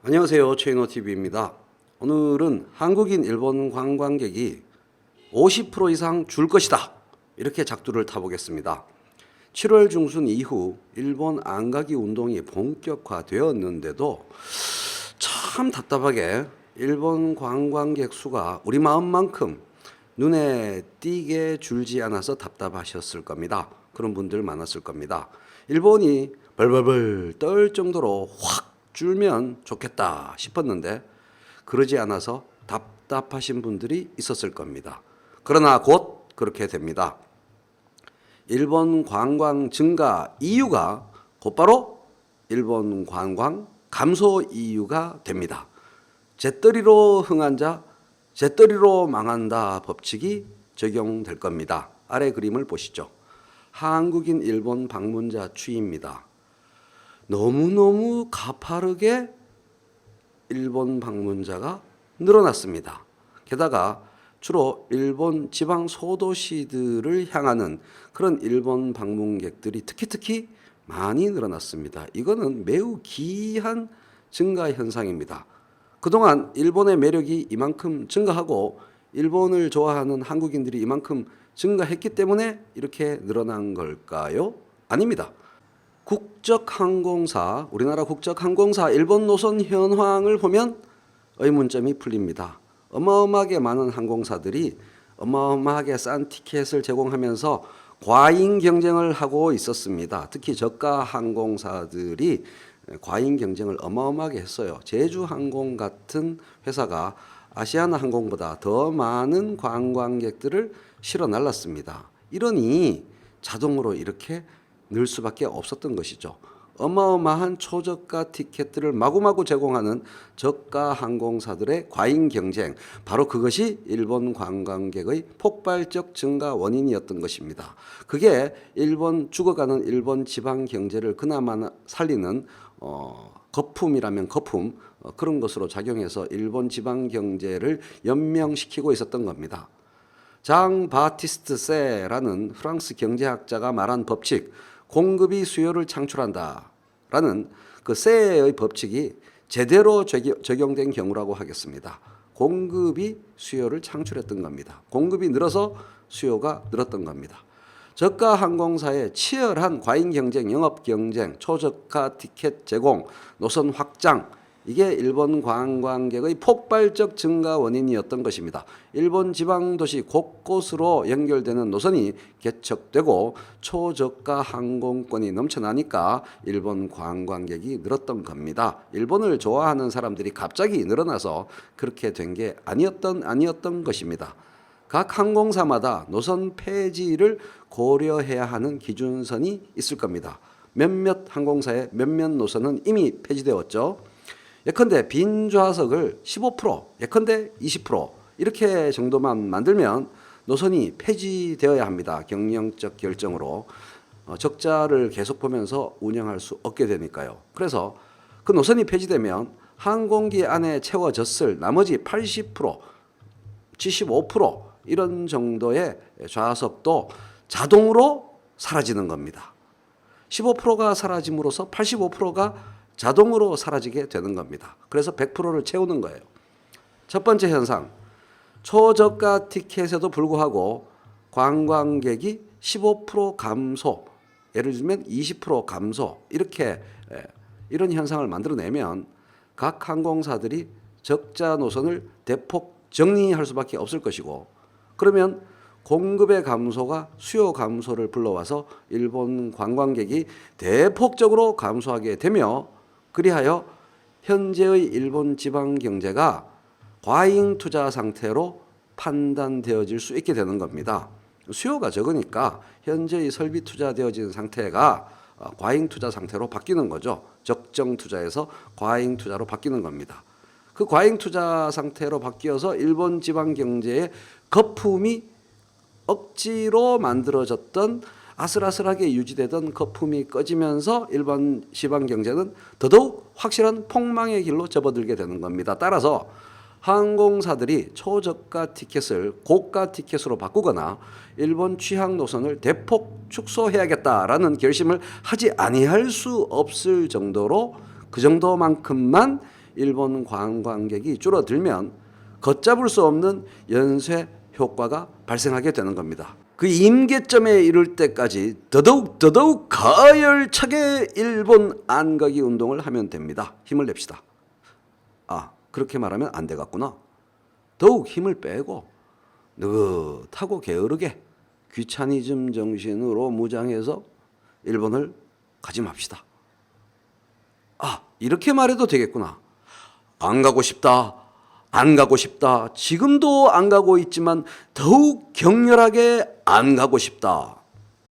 안녕하세요. 최인호TV입니다. 오늘은 한국인 일본 관광객이 50% 이상 줄 것이다, 이렇게 작두를 타보겠습니다. 7월 중순 이후 일본 안가기 운동이 본격화되었는데도 참 답답하게 일본 관광객 수가 우리 마음만큼 눈에 띄게 줄지 않아서 답답하셨을 겁니다. 그런 분들 많았을 겁니다. 일본이 벌벌벌 떨 정도로 확 줄면 좋겠다 싶었는데 그러지 않아서 답답하신 분들이 있었을 겁니다. 그러나 곧 그렇게 됩니다. 일본 관광 증가 이유가 곧바로 일본 관광 감소 이유가 됩니다. 재떨이로 흥한 자 재떨이로 망한다 법칙이 적용될 겁니다. 아래 그림을 보시죠. 한국인 일본 방문자 추이입니다. 너무너무 가파르게 일본 방문자가 늘어났습니다. 게다가 주로 일본 지방 소도시들을 향하는 그런 일본 방문객들이 특히 많이 늘어났습니다. 이거는 매우 기이한 증가 현상입니다. 그동안 일본의 매력이 이만큼 증가하고 일본을 좋아하는 한국인들이 이만큼 증가했기 때문에 이렇게 늘어난 걸까요? 아닙니다. 국적항공사, 우리나라 국적항공사 일본 노선 현황을 보면 의문점이 풀립니다. 어마어마하게 많은 항공사들이 어마어마하게 싼 티켓을 제공하면서 과잉 경쟁을 하고 있었습니다. 특히 저가 항공사들이 과잉 경쟁을 어마어마하게 했어요. 제주항공 같은 회사가 아시아나항공보다 더 많은 관광객들을 실어 날랐습니다. 이러니 자동으로 이렇게 늘 수밖에 없었던 것이죠. 어마어마한 초저가 티켓들을 마구마구 제공하는 저가 항공사들의 과잉 경쟁, 바로 그것이 일본 관광객의 폭발적 증가 원인이었던 것입니다. 그게 일본 죽어가는 일본 지방 경제를 그나마 살리는 거품이라면 거품, 그런 것으로 작용해서 일본 지방 경제를 연명시키고 있었던 겁니다. 장 바티스트 세라는 프랑스 경제학자가 말한 법칙, 공급이 수요를 창출한다 라는 그 세의 법칙이 제대로 적용된 경우라고 하겠습니다. 공급이 수요를 창출했던 겁니다. 공급이 늘어서 수요가 늘었던 겁니다. 저가 항공사의 치열한 과잉 경쟁, 영업 경쟁, 초저가 티켓 제공, 노선 확장, 이게 일본 관광객의 폭발적 증가 원인이었던 것입니다. 일본 지방도시 곳곳으로 연결되는 노선이 개척되고 초저가 항공권이 넘쳐나니까 일본 관광객이 늘었던 겁니다. 일본을 좋아하는 사람들이 갑자기 늘어나서 그렇게 된 게 아니었던 것입니다. 각 항공사마다 노선 폐지를 고려해야 하는 기준선이 있을 겁니다. 몇몇 항공사의 몇몇 노선은 이미 폐지되었죠. 예컨대 빈 좌석을 15%, 예컨대 20% 이렇게 정도만 만들면 노선이 폐지되어야 합니다. 경영적 결정으로. 적자를 계속 보면서 운영할 수 없게 되니까요. 그래서 그 노선이 폐지되면 항공기 안에 채워졌을 나머지 80%, 75% 이런 정도의 좌석도 자동으로 사라지는 겁니다. 15%가 사라짐으로써 85%가 자동으로 사라지게 되는 겁니다. 그래서 100%를 채우는 거예요. 첫 번째 현상, 초저가 티켓에도 불구하고 관광객이 15% 감소, 예를 들면 20% 감소, 이렇게 이런 현상을 만들어내면 각 항공사들이 적자 노선을 대폭 정리할 수밖에 없을 것이고, 그러면 공급의 감소가 수요 감소를 불러와서 일본 관광객이 대폭적으로 감소하게 되며, 그리하여 현재의 일본 지방 경제가 과잉 투자 상태로 판단되어질 수 있게 되는 겁니다. 수요가 적으니까 현재의 설비 투자되어진 상태가 과잉 투자 상태로 바뀌는 거죠. 적정 투자에서 과잉 투자로 바뀌는 겁니다. 그 과잉 투자 상태로 바뀌어서 일본 지방 경제의 거품이 억지로 만들어졌던, 아슬아슬하게 유지되던 거품이 꺼지면서 일본 지방 경제는 더더욱 확실한 폭망의 길로 접어들게 되는 겁니다. 따라서 항공사들이 초저가 티켓을 고가 티켓으로 바꾸거나 일본 취항 노선을 대폭 축소해야겠다라는 결심을 하지 아니할 수 없을 정도로, 그 정도만큼만 일본 관광객이 줄어들면 걷잡을 수 없는 연쇄 효과가 발생하게 되는 겁니다. 그 임계점에 이를 때까지 더더욱 가열차게 일본 안가기 운동을 하면 됩니다. 힘을 냅시다. 아, 그렇게 말하면 안 되겠구나. 더욱 힘을 빼고 느긋하고 게으르게 귀차니즘 정신으로 무장해서 일본을 가지 맙시다. 아, 이렇게 말해도 되겠구나. 안 가고 싶다. 안 가고 싶다. 지금도 안 가고 있지만 더욱 격렬하게 안 가고 싶다.